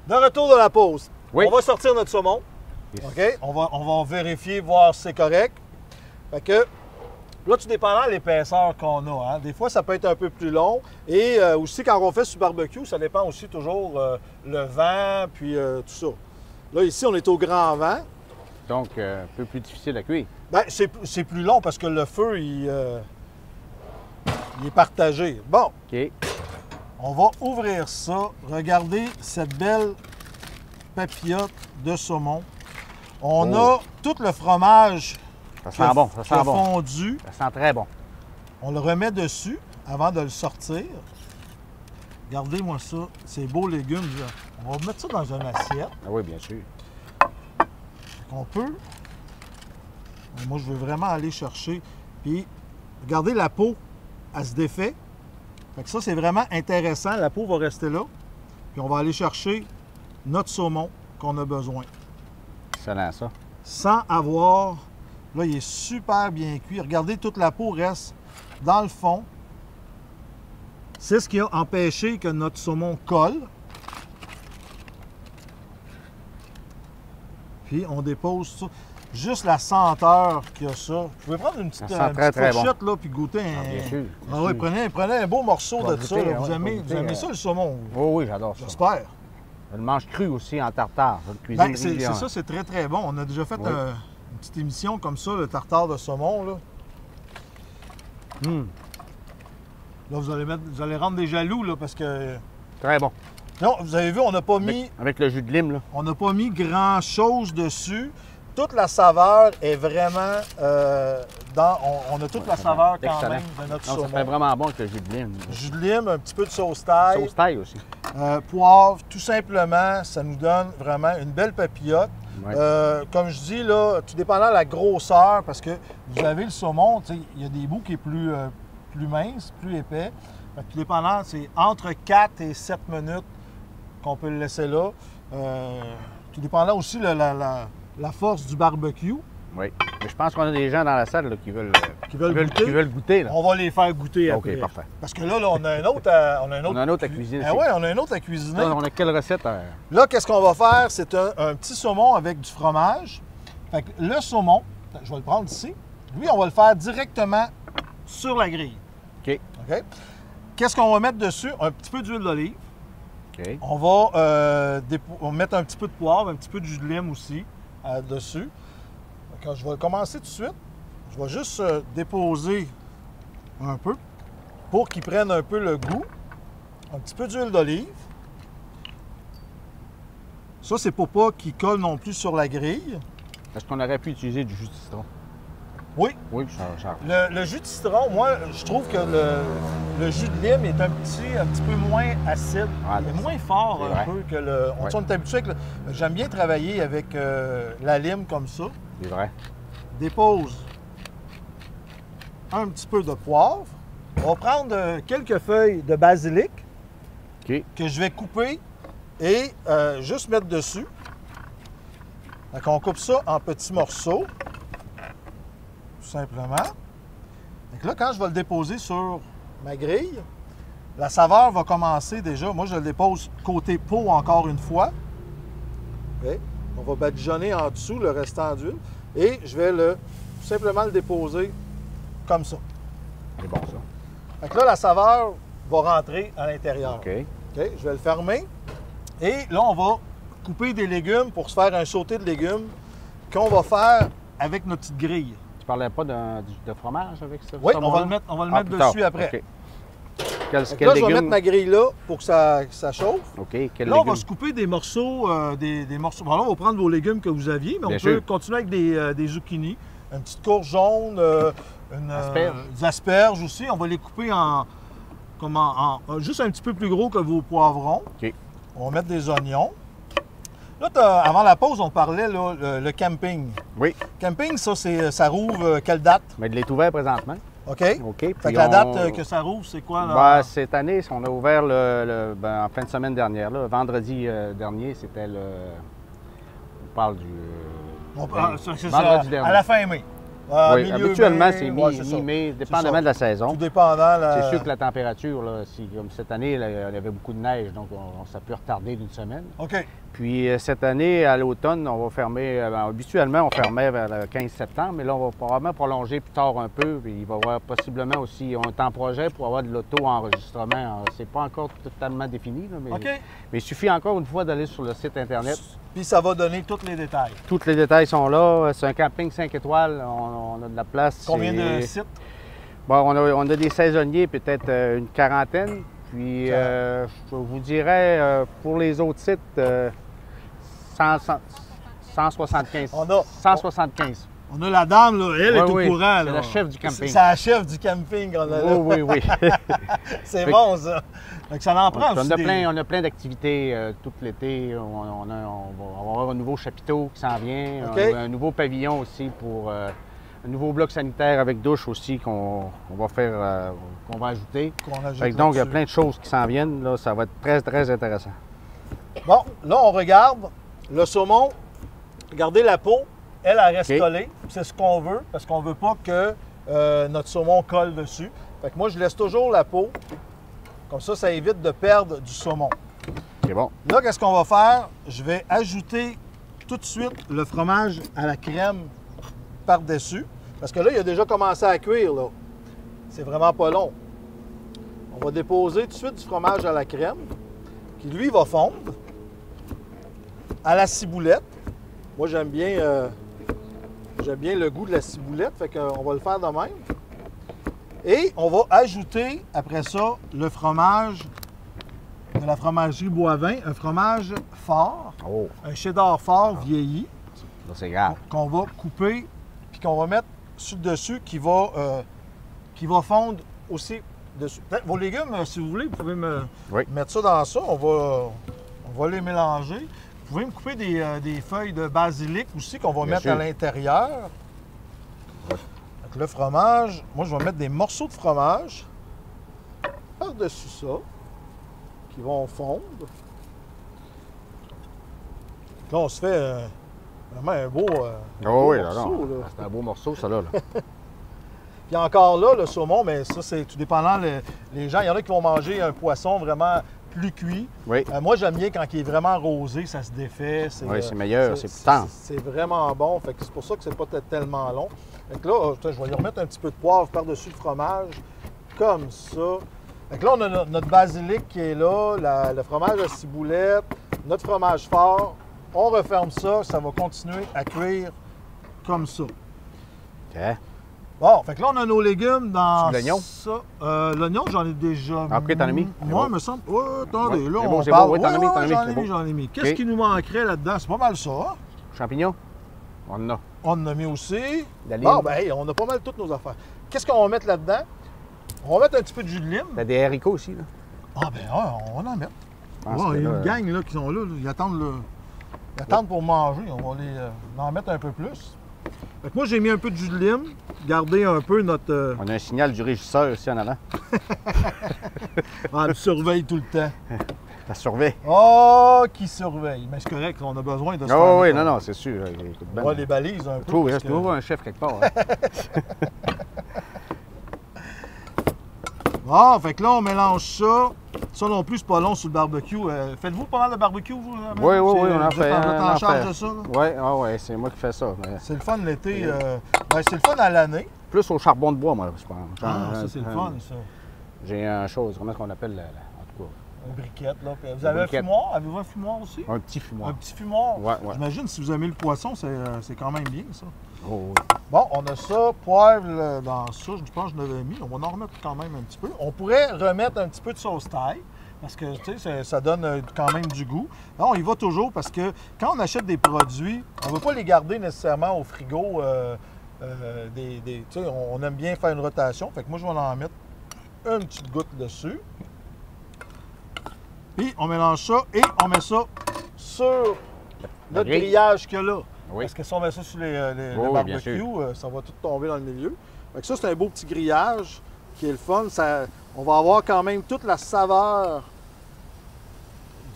De retour de la pause. Oui. On va sortir notre saumon. Yes. OK? On va vérifier, voir si c'est correct. Fait que là, tout dépendant de l'épaisseur qu'on a. Hein? Des fois, ça peut être un peu plus long. Et aussi, quand on fait sur barbecue, ça dépend aussi toujours le vent, puis tout ça. Là, ici, on est au grand vent. Donc, un peu plus difficile à cuire. Bien, c'est plus long parce que le feu, il est partagé. Bon, OK. on va ouvrir ça. Regardez cette belle papillote de saumon. On a tout le fromage Ça qui a- sent bon, ça qui a sent bon. fondu. Ça sent très bon. On le remet dessus avant de le sortir. Regardez-moi ça, ces beaux légumes. Là. On va mettre ça dans une assiette. Ah oui, bien sûr. On peut. Moi, je veux vraiment aller chercher. Puis, regardez la peau, elle se défait. Fait que ça, c'est vraiment intéressant. La peau va rester là. Puis, on va aller chercher notre saumon qu'on a besoin. Excellent, ça. Sans avoir... Là, il est super bien cuit. Regardez, toute la peau reste dans le fond. C'est ce qui a empêché que notre saumon colle. Puis, on dépose ça. Juste la senteur qu'il y a ça. Vous pouvez prendre une petite, Ça sent très, petite très fourchette là, puis goûter un... Ah, bien sûr. Ah oui, prenez un beau morceau On va de ça. goûter, Là. Vous ouais, aimez, on va vous goûter, aimez ça, le saumon? Oui, oui, j'adore ça. J'espère. Je le mange cru aussi en tartare. Je le cuisine Ben, c'est régulièrement. ça, c'est très, très bon. On a déjà fait Oui. une petite émission comme ça, le tartare de saumon. Là, Hum, là vous allez rendre des jaloux, là, parce que... très bon. Non, vous avez vu, on n'a pas mis... Avec le jus de lime, là. On n'a pas mis grand-chose dessus. Toute la saveur est vraiment dans... On a toute la saveur quand Excellent. même de notre Non, ça fait saumon. vraiment bon avec le jus de lime. Jus de lime, un petit peu de sauce taille, Sauce taille aussi. poivre, tout simplement, ça nous donne vraiment une belle papillote. Ouais. Comme je dis, là, tout dépendant de la grosseur, parce que vous avez le saumon, tu sais, il y a des bouts qui est plus mince, plus épais. Fait que tout dépendant, c'est entre 4 et 7 minutes qu'on peut le laisser là. Tout dépendant aussi de la force du barbecue. Oui. Mais je pense qu'on a des gens dans la salle là, qui veulent goûter. qui veulent goûter. Là. On va les faire goûter OK, après. parfait. Parce que là, on a un autre à, On a un autre à cuisiner. Ah ouais, on a un autre à cuisiner. Là, on a quelle recette? Là, qu'est-ce qu'on va faire? C'est un petit saumon avec du fromage. Fait que le saumon, je vais le prendre ici. Lui, on va le faire directement sur la grille. OK. OK? Qu'est-ce qu'on va mettre dessus? Un petit peu d'huile d'olive. OK. On va mettre un petit peu de poivre, un petit peu de jus de lime aussi dessus. Quand je vais commencer tout de suite, je vais juste déposer un peu pour qu'il prenne un peu le goût. Un petit peu d'huile d'olive. Ça, c'est pour pas qu'il colle non plus sur la grille. Est-ce qu'on aurait pu utiliser du jus de citron? Oui, Oui, ça. le jus de citron, moi, je trouve que le jus de lime est un petit peu moins acide. Ah, il est moins fort c'est un vrai. peu que le... On Ouais. est habitué avec J'aime bien travailler avec la lime comme ça. C'est vrai. Dépose un petit peu de poivre. On va prendre quelques feuilles de basilic OK. que je vais couper et juste mettre dessus. Donc, on coupe ça en petits morceaux, tout simplement. Donc là, quand je vais le déposer sur ma grille, la saveur va commencer déjà. Moi, je le dépose côté peau encore une fois. OK. On va badigeonner en dessous le restant d'huile et je vais tout simplement le déposer comme ça. C'est bon, ça. Fait que là, la saveur va rentrer à l'intérieur. OK. OK, je vais le fermer. Et là, on va couper des légumes pour se faire un sauté de légumes qu'on va faire avec notre petite grille. Tu parlais pas de fromage avec ça? Oui, on va le mettre plus dessus tard. après. OK. Quel Fait que là, je vais légume? mettre ma grille là pour que ça chauffe. OK. Quel Là, on légume? va se couper des morceaux. Des morceaux. Bon, là, on va prendre vos légumes que vous aviez, mais Bien on peut sûr. continuer avec des zucchini, une petite courge jaune, Asperges. des asperges aussi. On va les couper juste un petit peu plus gros que vos poivrons. OK. On va mettre des oignons. Là, avant la pause, on parlait là, le camping. Oui. Camping, ça rouvre quelle date? Mais il est ouvert présentement. OK? OK. Fait Puis que la date on- que ça rouvre, c'est quoi? Là? Ben, cette année, on a ouvert en fin de semaine dernière. Là, vendredi dernier, c'était le... On parle du... C'est vendredi ça, dernier. à la fin mai. Oui, milieu habituellement, mai, c'est ouais, c'est ça. mi-mai, C'est dépendamment ça. de la saison. Tout dépendant. C'est sûr que la température, là, comme cette année, là, il y avait beaucoup de neige, donc ça peut retarder d'une semaine. OK. Puis cette année, à l'automne, on va fermer, habituellement, on fermait vers le 15 septembre, mais là, on va probablement prolonger plus tard un peu. Puis il va y avoir possiblement aussi, on est en projet pour avoir de l'auto-enregistrement. C'est pas encore totalement défini, là, mais, OK. mais il suffit encore une fois d'aller sur le site Internet. Puis ça va donner tous les détails. Tous les détails sont là. C'est un camping 5 étoiles. On a de la place. Combien de sites? Bon, on a des saisonniers, peut-être une quarantaine. Puis, je vous dirais, pour les autres sites, 175. 175. On a la dame, là, elle est au courant. C'est la chef du camping. C'est la chef du camping qu'on a là. Oui. C'est bon, ça. Donc, ça en prend aussi. On a plein d'activités tout l'été. On va avoir un nouveau chapiteau qui s'en vient. Okay. Un nouveau pavillon aussi pour un nouveau bloc sanitaire avec douche aussi qu'on va faire, qu'on va ajouter. Donc, il y a plein de choses qui s'en viennent. Là, ça va être très, très intéressant. Bon, là, on regarde le saumon. Regardez la peau. Elle reste collée. C'est ce qu'on veut parce qu'on ne veut pas que notre saumon colle dessus. Fait que moi, je laisse toujours la peau. Comme ça évite de perdre du saumon. C'est bon. Là, qu'est-ce qu'on va faire? Je vais ajouter tout de suite le fromage à la crème par-dessus. Parce que là, il a déjà commencé à cuire. Là. C'est vraiment pas long. On va déposer tout de suite du fromage à la crème qui, lui, va fondre à la ciboulette. Moi, j'aime bien le goût de la ciboulette, fait qu'on va le faire de même. Et on va ajouter, après ça, le fromage de la fromagerie Boivin, un fromage fort, un cheddar fort vieilli, c'est grave, qu'on va couper puis qu'on va mettre sur le dessus qui va fondre aussi dessus. Vos légumes, si vous voulez, vous pouvez mettre ça dans ça. On va les mélanger. Vous pouvez me couper des feuilles de basilic aussi qu'on va mettre à l'intérieur. Le fromage, moi, je vais mettre des morceaux de fromage par-dessus ça qui vont fondre. Là, on se fait vraiment un beau, morceau. C'est un beau morceau, ça, là. Puis encore là, le saumon, mais ça, c'est tout dépendant. Les gens, il y en a qui vont manger un poisson vraiment plus cuit. Oui. Moi, j'aime bien quand il est vraiment rosé, ça se défait. Oui, c'est meilleur, c'est plus tendre. C'est vraiment bon. Fait que c'est pour ça que c'est pas tellement long. Fait que là, je vais y remettre un petit peu de poivre par-dessus le fromage, comme ça. Fait que là, on a notre basilic qui est là, le fromage à ciboulette, notre fromage fort. On referme ça, ça va continuer à cuire comme ça. OK. Bon, fait que là, on a nos légumes dans l'oignon? ça. L'oignon, j'en ai déjà mis. Après, t'en as mis? Moi, il me semble. Oh, attendez, là, on parle. Oui, J'en ai mis. Qu'est-ce qui nous manquerait là-dedans? C'est pas mal ça. Hein? Champignons? On en a. On en a mis aussi. La Bon, ben, hey, on a pas mal toutes nos affaires. Qu'est-ce qu'on va mettre là-dedans? On va mettre un petit peu de jus de lime. T'as des haricots aussi, là? Ah, ben, on va en mettre. Il y a une gang là, qui sont là. Ils attendent pour manger. On va en mettre un peu plus. Fait que moi, j'ai mis un peu de jus de lime. Gardez un peu notre... On a un signal du régisseur ici en avant. Elle me surveille tout le temps. Ça surveille. Oh, qui surveille. Mais c'est correct, on a besoin de ça. Oh oui, non, c'est sûr. On voit les balises un peu. Je trouve un chef quelque part. Hein. Bon, fait que là, on mélange ça. Ça non plus, c'est pas long sur le barbecue. Faites-vous pas mal de barbecue, vous? Oui, on en fait. Vous êtes en charge de ça? Oui, c'est moi qui fais ça. Mais... C'est le fun l'été. C'est le fun à l'année. Plus au charbon de bois, moi, je pense. Ça, c'est le fun, ça. J'ai une chose, comment est-ce qu'on appelle, en tout cas... Une briquette, là. Vous avez un fumoir? Avez-vous un fumoir aussi? Un petit fumoir. Un petit fumoir? Oui. J'imagine, si vous aimez le poisson, c'est quand même bien, ça. Oh, oui. Bon, on a ça, poivre dans ça. Je pense que je l'avais mis. On va en remettre quand même un petit peu. On pourrait remettre un petit peu de sauce thaï. Parce que, tu sais, ça donne quand même du goût. Là, on y va toujours parce que quand on achète des produits, on ne veut pas les garder nécessairement au frigo. Tu sais, on aime bien faire une rotation. Fait que moi, je vais en mettre une petite goutte dessus. Puis, on mélange ça et on met ça sur notre grillage qu'il y a là. Oui. Parce que si on met ça sur le barbecue, ça va tout tomber dans le milieu. Fait que ça, c'est un beau petit grillage qui est le fun. On va avoir quand même toute la saveur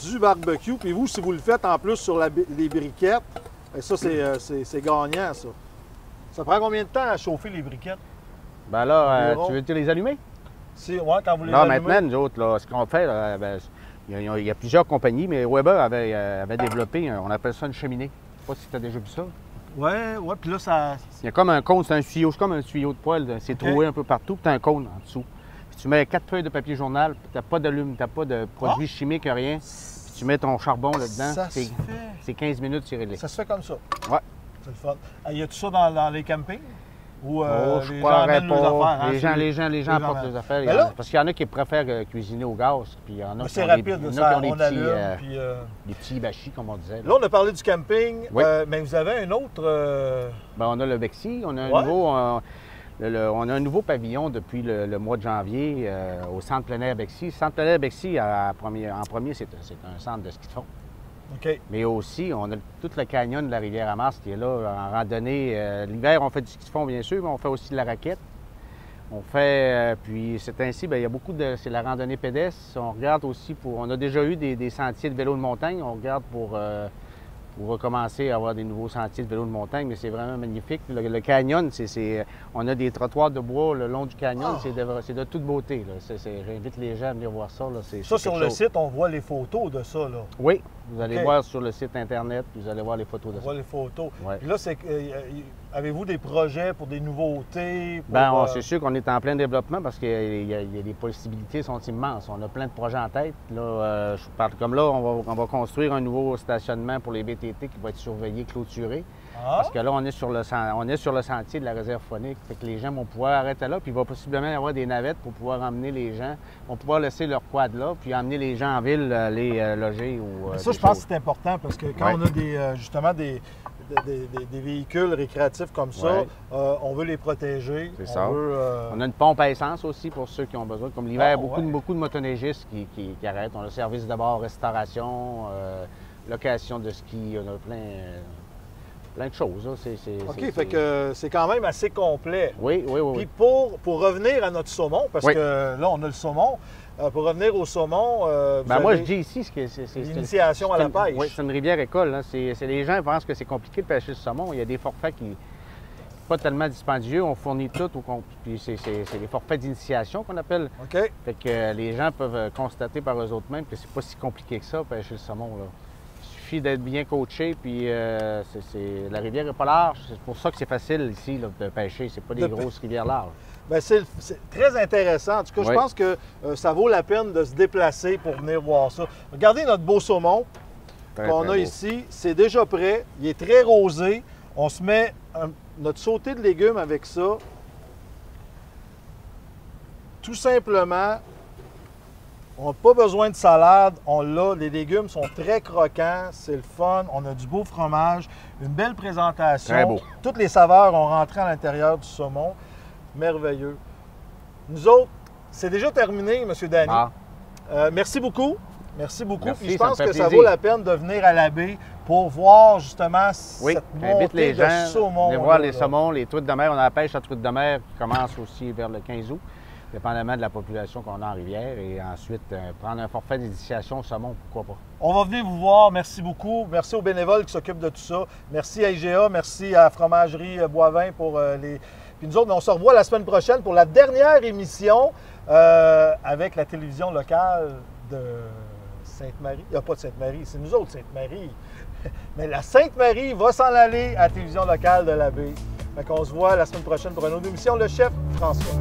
du barbecue. Puis vous, si vous le faites en plus sur les briquettes, ça, c'est gagnant, ça. Ça prend combien de temps à chauffer les briquettes? Ben là, Environ. tu veux-tu les allumer? Si, ouais, quand vous les Là, allumez. maintenant, nous autres, là, ce qu'on fait, là, ben, il y a plusieurs compagnies, mais Weber avait développé, on appelle ça une cheminée. Je sais pas si tu as déjà vu ça. Ouais, puis là, ça... Il y a comme un cône, c'est un tuyau, c'est comme un tuyau de poêle, c'est OK. troué un peu partout, puis tu as un cône en dessous. Puis tu mets 4 feuilles de papier journal, puis tu n'as pas d'allume, tu n'as pas de produits chimiques, rien. Puis tu mets ton charbon là-dedans, Ça se c'est fait. c'est 15 minutes, c'est réglé. Ça se fait comme ça. Ouais. C'est le fun. Ah, y a-tout ça dans les campings? Ou Oh, je les gens croirais amènent leurs pas. affaires? Hein, Les gens apportent amènent. les affaires. Mais là- Parce qu'il y en a qui préfèrent cuisiner au gaz, puis il y en a Mais qui c'est ont rapide, des, il y en a ça, qui ont des on petits, allume, puis... des petits bâchis, comme on disait. Là. Là, on a parlé du camping, Oui. mais vous avez un autre... Ben, on a le Bexy, on a un Ouais. nouveau... on a un nouveau pavillon depuis le mois de janvier au Centre plein air Bexy. Le Centre plein air Bexy, en premier, c'est un centre de ski de fond. OK. Mais aussi, on a tout le canyon de la rivière Amas qui est là en randonnée. L'hiver, on fait du ski de fond, bien sûr, mais on fait aussi de la raquette. On fait, puis c'est ainsi, bien, il y a beaucoup de... C'est la randonnée pédestre. On regarde aussi pour... On a déjà eu des sentiers de vélo de montagne. On regarde pour recommencer à avoir des nouveaux sentiers de vélo de montagne, mais c'est vraiment magnifique. Le canyon, on a des trottoirs de bois le long du canyon, c'est de toute beauté. J'invite les gens à venir voir ça. Là. Ça, c'est sur quelque le chose. site, on voit les photos de ça, là. Oui, vous allez OK. voir sur le site Internet, vous allez voir les photos de On ça. voit les photos. Ouais. Puis là, avez-vous des projets pour des nouveautés? Pour, Bien, c'est sûr qu'on est en plein développement parce que les possibilités sont immenses. On a plein de projets en tête. Là, je parle comme là, on va construire un nouveau stationnement pour les VTT qui va être surveillé, clôturé. Ah, Parce que là, on est sur le sentier de la réserve phonique. Fait que les gens vont pouvoir arrêter là, puis il va possiblement y avoir des navettes pour pouvoir emmener les gens. Vont pouvoir laisser leur quad là, puis emmener les gens en ville, les loger ou. ça, des je pense choses. que c'est important parce que quand Ouais. on a justement des véhicules récréatifs comme ça, Ouais. on veut les protéger. C'est on ça. veut, On a une pompe à essence aussi pour ceux qui ont besoin. Comme l'hiver, Ah, beaucoup de motoneigistes qui arrêtent. On a le service de bord, restauration, location de ski, on a plein de choses. Là. OK, fait que c'est quand même assez complet. Oui. Puis pour revenir à notre saumon, parce Oui. que là, on a le saumon. Pour revenir au saumon, vous Ben moi, avez je dis ici, c'est l'initiation à la pêche. Oui, c'est une rivière école. Hein. Les gens pensent que c'est compliqué de pêcher le saumon. Il y a des forfaits qui pas tellement dispendieux. On fournit tout. Puis c'est des forfaits d'initiation qu'on appelle. OK. Fait que les gens peuvent constater par eux-mêmes que c'est pas si compliqué que ça, pêcher le saumon. Là. Il suffit d'être bien coaché, puis la rivière n'est pas large. C'est pour ça que c'est facile ici là, de pêcher. C'est pas des grosses rivières larges. Bien, c'est très intéressant. En tout cas, je Oui. pense que ça vaut la peine de se déplacer pour venir voir ça. Regardez notre beau saumon Très, qu'on très a beau. ici. C'est déjà prêt. Il est très rosé. On se met notre sauté de légumes avec ça. Tout simplement, on n'a pas besoin de salade. On l'a. Les légumes sont très croquants. C'est le fun. On a du beau fromage. Une belle présentation. Très beau. Toutes les saveurs ont rentré à l'intérieur du saumon. Merveilleux. Nous autres, c'est déjà terminé, M. Dany. Ah, Merci beaucoup. Merci beaucoup. Merci, Puis je ça me pense fait que ça plaisir. vaut la peine de venir à la baie pour voir justement oui, cette j'invite montée les de gens saumon. à venir voir là, les là. saumons, les truites de mer. On a la pêche à truites de mer qui commence aussi vers le 15 août, dépendamment de la population qu'on a en rivière. Et ensuite, prendre un forfait d'initiation au saumon, pourquoi pas. On va venir vous voir. Merci beaucoup. Merci aux bénévoles qui s'occupent de tout ça. Merci à IGA. Merci à Fromagerie Boivin pour les... Puis nous autres, on se revoit la semaine prochaine pour la dernière émission avec la télévision locale de Sainte-Marie. Il n'y a pas de Sainte-Marie, c'est nous autres, Sainte-Marie. Mais la Sainte-Marie va s'en aller à la télévision locale de la baie. Fait qu'on se voit la semaine prochaine pour une autre émission. Le chef François.